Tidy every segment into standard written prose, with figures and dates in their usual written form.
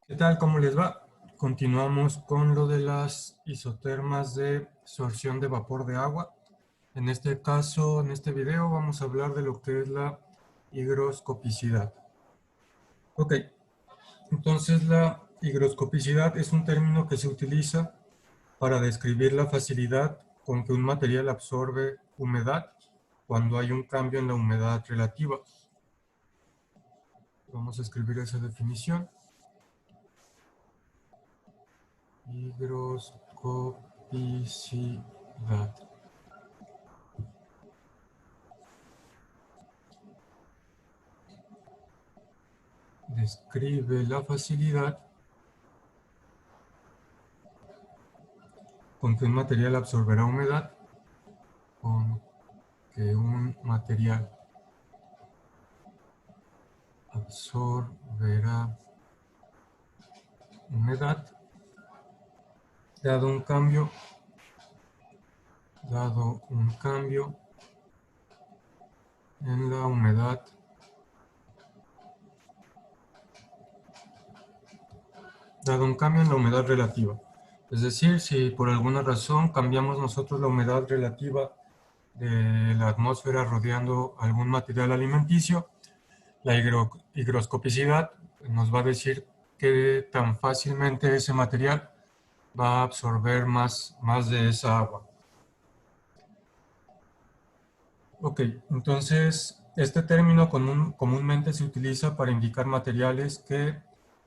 ¿Qué tal? ¿Cómo les va? Continuamos con lo de las isotermas de sorción de vapor de agua. En este caso, en este video, vamos a hablar de lo que es la higroscopicidad. Ok, entonces la higroscopicidad es un término que se utiliza para describir la facilidad con que un material absorbe humedad cuando hay un cambio en la humedad relativa. Vamos a escribir esa definición. Higroscopicidad. Describe la facilidad con que un material absorberá humedad, con que un material absorberá humedad, dado un cambio en la humedad relativa. Es decir, si por alguna razón cambiamos nosotros la humedad relativa de la atmósfera rodeando algún material alimenticio, la higroscopicidad nos va a decir qué tan fácilmente ese material va a absorber más de esa agua. Ok, entonces este término comúnmente se utiliza para indicar materiales que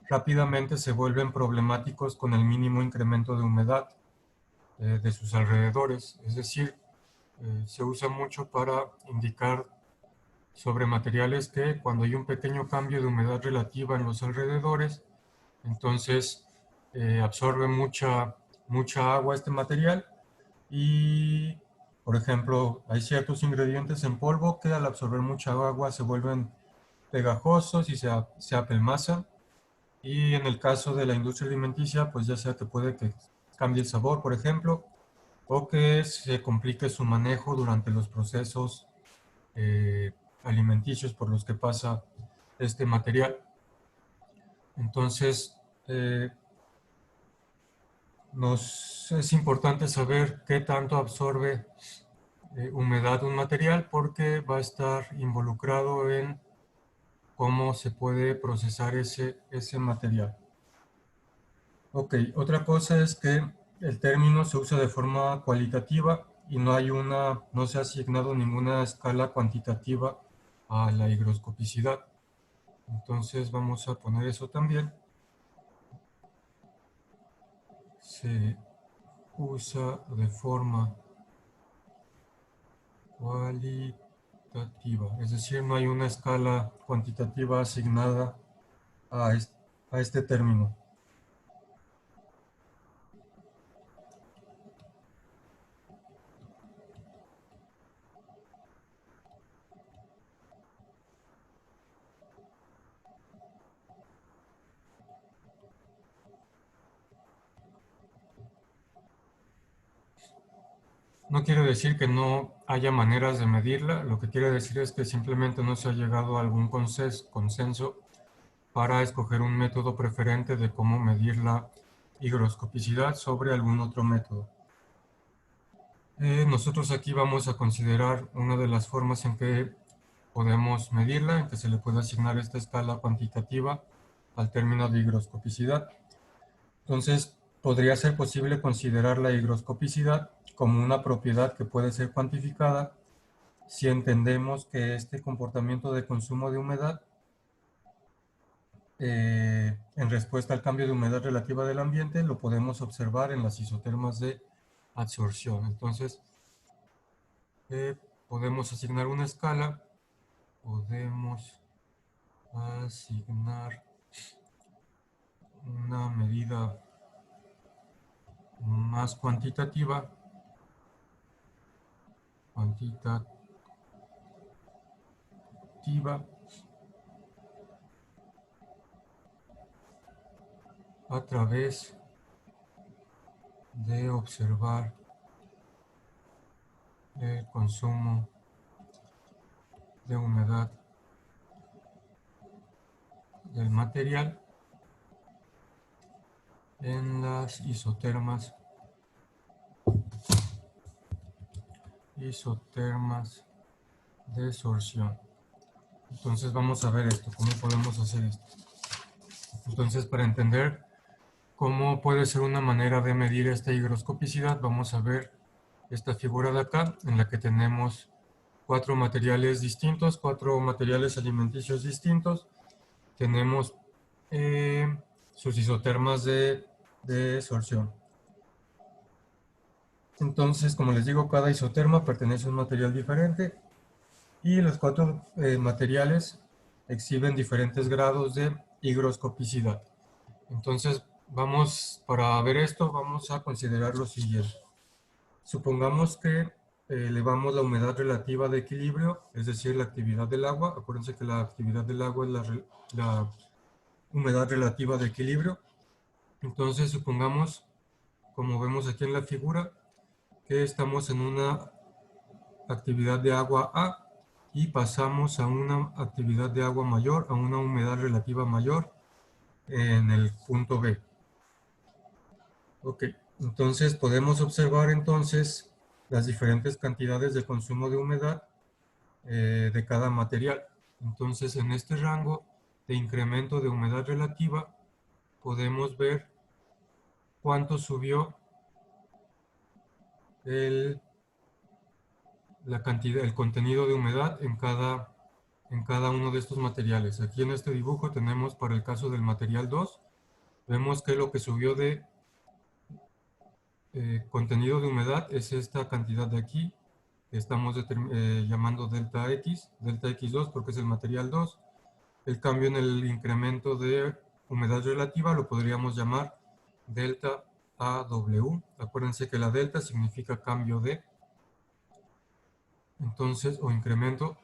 rápidamente se vuelven problemáticos con el mínimo incremento de humedad de sus alrededores. Es decir, se usa mucho para indicar sobre materiales que cuando hay un pequeño cambio de humedad relativa en los alrededores, entonces absorbe mucha agua este material y, por ejemplo, hay ciertos ingredientes en polvo que al absorber mucha agua se vuelven pegajosos y se apelmazan. Y en el caso de la industria alimenticia, pues ya sea que puede que cambie el sabor, por ejemplo, o que se complique su manejo durante los procesos eh, alimenticios por los que pasa este material. Entonces, nos es importante saber qué tanto absorbe humedad un material porque va a estar involucrado en cómo se puede procesar ese material. Ok, otra cosa es que el término se usa de forma cualitativa y no se ha asignado ninguna escala cuantitativa a la higroscopicidad. Entonces vamos a poner eso también. Se usa de forma cualitativa, es decir, no hay una escala cuantitativa asignada a este término. No quiere decir que no haya maneras de medirla, lo que quiere decir es que simplemente no se ha llegado a algún consenso para escoger un método preferente de cómo medir la higroscopicidad sobre algún otro método. Nosotros aquí vamos a considerar una de las formas en que podemos medirla, en que se le puede asignar esta escala cuantitativa al término de higroscopicidad. Entonces, podría ser posible considerar la higroscopicidad como una propiedad que puede ser cuantificada si entendemos que este comportamiento de consumo de humedad en respuesta al cambio de humedad relativa del ambiente lo podemos observar en las isotermas de absorción. Entonces, podemos asignar una escala, podemos asignar una medida más cuantitativa a través de observar el consumo de humedad del material en las isotermas de sorción. Entonces vamos a ver esto, cómo podemos hacer esto. Entonces, para entender cómo puede ser una manera de medir esta higroscopicidad, vamos a ver esta figura de acá, en la que tenemos cuatro materiales distintos, cuatro materiales alimenticios distintos. Tenemos sus isotermas de sorción. Entonces, como les digo, cada isoterma pertenece a un material diferente y los cuatro materiales exhiben diferentes grados de higroscopicidad. Entonces, para ver esto, vamos a considerar lo siguiente. Supongamos que elevamos la humedad relativa de equilibrio, es decir, la actividad del agua. Acuérdense que la actividad del agua es la humedad relativa de equilibrio. Entonces, supongamos, como vemos aquí en la figura, que estamos en una actividad de agua A y pasamos a una actividad de agua mayor, a una humedad relativa mayor en el punto B. Ok, entonces podemos observar entonces las diferentes cantidades de consumo de humedad de cada material. Entonces, en este rango de incremento de humedad relativa, podemos ver cuánto subió el contenido de humedad en cada uno de estos materiales. Aquí en este dibujo tenemos para el caso del material 2, vemos que lo que subió de contenido de humedad es esta cantidad de aquí, que estamos llamando delta X2 porque es el material 2. El cambio en el incremento de humedad relativa lo podríamos llamar delta AW. Acuérdense que la delta significa cambio de, entonces, o incremento.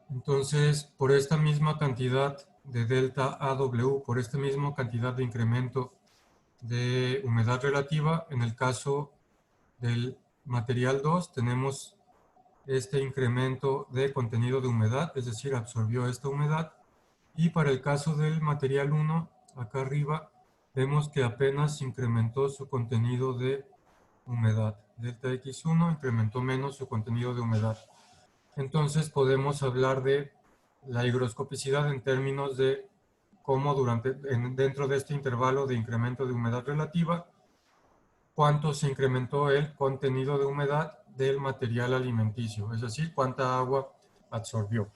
Entonces, por esta misma cantidad de delta AW, por esta misma cantidad de incremento de humedad relativa, en el caso del material 2 tenemos este incremento de contenido de humedad, es decir, absorbió esta humedad. Y para el caso del material 1, acá arriba, vemos que apenas incrementó su contenido de humedad. Delta X1 incrementó menos su contenido de humedad. Entonces podemos hablar de la higroscopicidad en términos de cómo dentro de este intervalo de incremento de humedad relativa, cuánto se incrementó el contenido de humedad del material alimenticio, es decir, cuánta agua absorbió.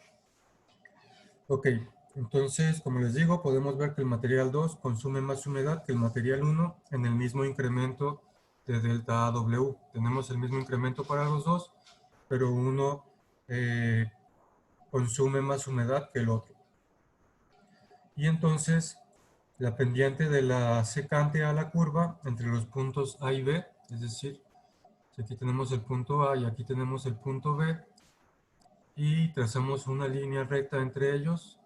Ok, entonces, como les digo, podemos ver que el material 2 consume más humedad que el material 1 en el mismo incremento de delta AW. Tenemos el mismo incremento para los dos, pero uno consume más humedad que el otro. Y entonces, la pendiente de la secante a la curva entre los puntos A y B, es decir, si aquí tenemos el punto A y aquí tenemos el punto B, y trazamos una línea recta entre ellos,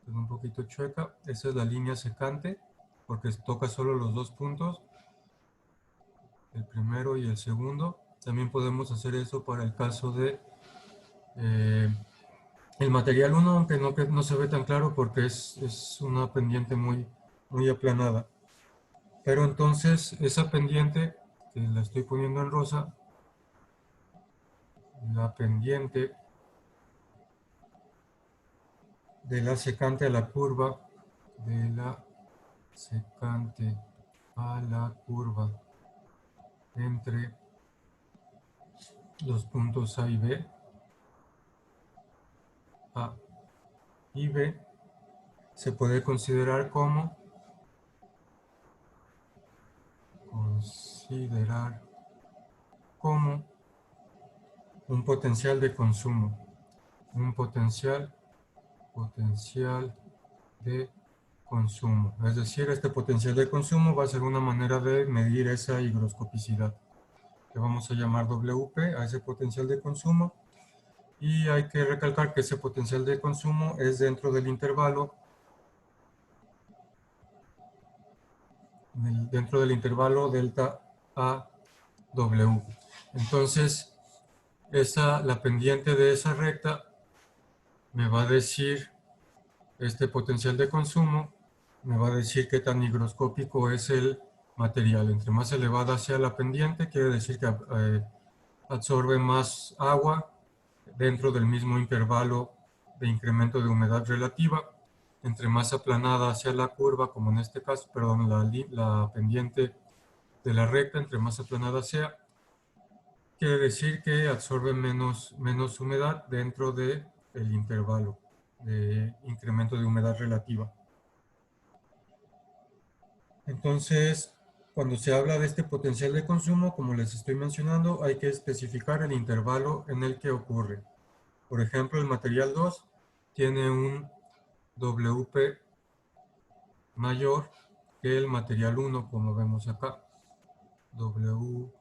un poquito chueca, esa es la línea secante, porque toca solo los dos puntos, el primero y el segundo. También podemos hacer eso para el caso de el material 1, aunque no se ve tan claro porque es una pendiente muy aplanada. Pero entonces esa pendiente, que la estoy poniendo en rosa, la pendiente de la secante a la curva, de la secante a la curva entre los puntos A y B, A y B, se puede considerar como un potencial de consumo, un potencial de consumo. Es decir, este potencial de consumo va a ser una manera de medir esa higroscopicidad, que vamos a llamar WP a ese potencial de consumo. Y hay que recalcar que ese potencial de consumo es dentro del intervalo delta AW. Entonces, la pendiente de esa recta me va a decir este potencial de consumo me va a decir qué tan higroscópico es el material. Entre más elevada sea la pendiente, quiere decir que absorbe más agua dentro del mismo intervalo de incremento de humedad relativa. Entre más aplanada sea la curva, como en este caso, perdón, la pendiente de la recta, entre más aplanada sea, quiere decir que absorbe menos humedad dentro del intervalo de incremento de humedad relativa. Entonces, cuando se habla de este potencial de consumo, como les estoy mencionando, hay que especificar el intervalo en el que ocurre. Por ejemplo, el material 2 tiene un WP mayor que el material 1, como vemos acá. WP2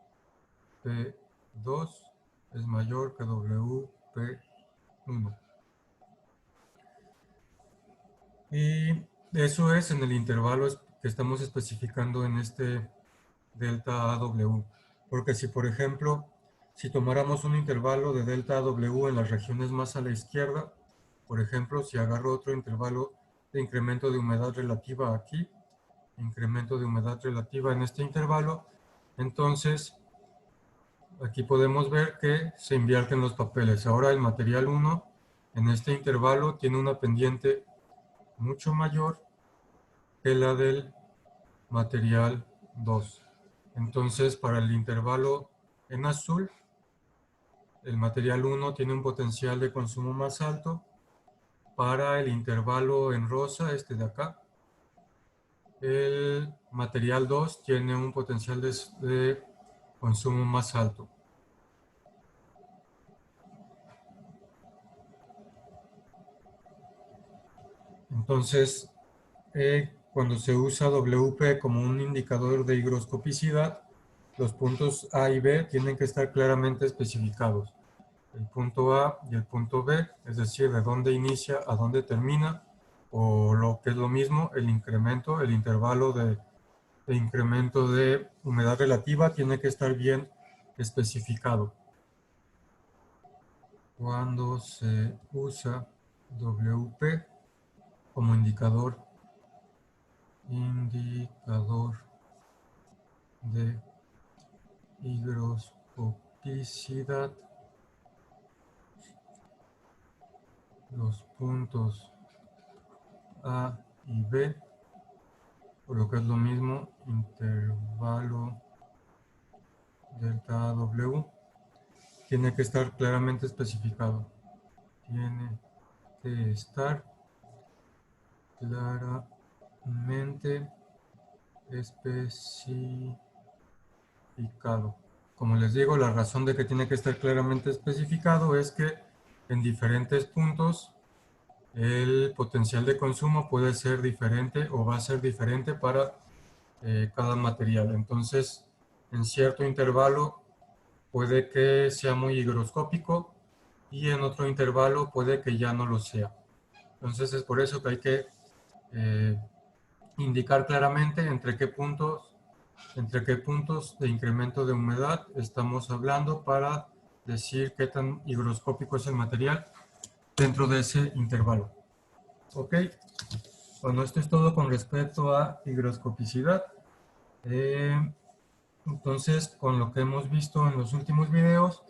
es mayor que WP1. Y eso es en el intervalo que estamos especificando en este delta AW. Porque si, por ejemplo, si tomáramos un intervalo de delta AW en las regiones más a la izquierda, por ejemplo, si agarro otro intervalo de incremento de humedad relativa aquí, incremento de humedad relativa en este intervalo, entonces aquí podemos ver que se invierten los papeles. Ahora el material 1 en este intervalo tiene una pendiente mucho mayor que la del material 2. Entonces, para el intervalo en azul, el material 1 tiene un potencial de consumo más alto. Para el intervalo en rosa, este de acá, el material 2 tiene un potencial de consumo más alto. Entonces, cuando se usa WP como un indicador de higroscopicidad, los puntos A y B tienen que estar claramente especificados. El punto A y el punto B, es decir, de dónde inicia a dónde termina, o lo que es lo mismo, el incremento, el intervalo de incremento de humedad relativa tiene que estar bien especificado. Cuando se usa WP como indicador de higroscopicidad, los puntos A y B, o lo que es lo mismo, intervalo delta W, tiene que estar claramente especificado. Tiene que estar claramente especificado. Como les digo, la razón de que tiene que estar claramente especificado es que en diferentes puntos el potencial de consumo puede ser diferente o va a ser diferente para cada material. Entonces, en cierto intervalo puede que sea muy higroscópico y en otro intervalo puede que ya no lo sea. Entonces, es por eso que hay que indicar claramente entre qué puntos de incremento de humedad estamos hablando para decir qué tan higroscópico es el material dentro de ese intervalo. Ok, bueno, esto es todo con respecto a higroscopicidad. Entonces, con lo que hemos visto en los últimos videos,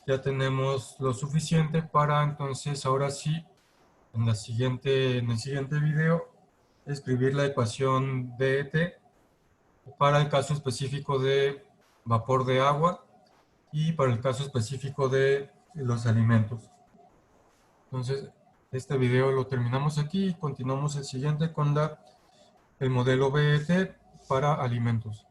ya tenemos lo suficiente para entonces ahora sí, en el siguiente video, escribir la ecuación DET para el caso específico de vapor de agua y para el caso específico de los alimentos. Entonces, este video lo terminamos aquí y continuamos el siguiente con el modelo BET para alimentos.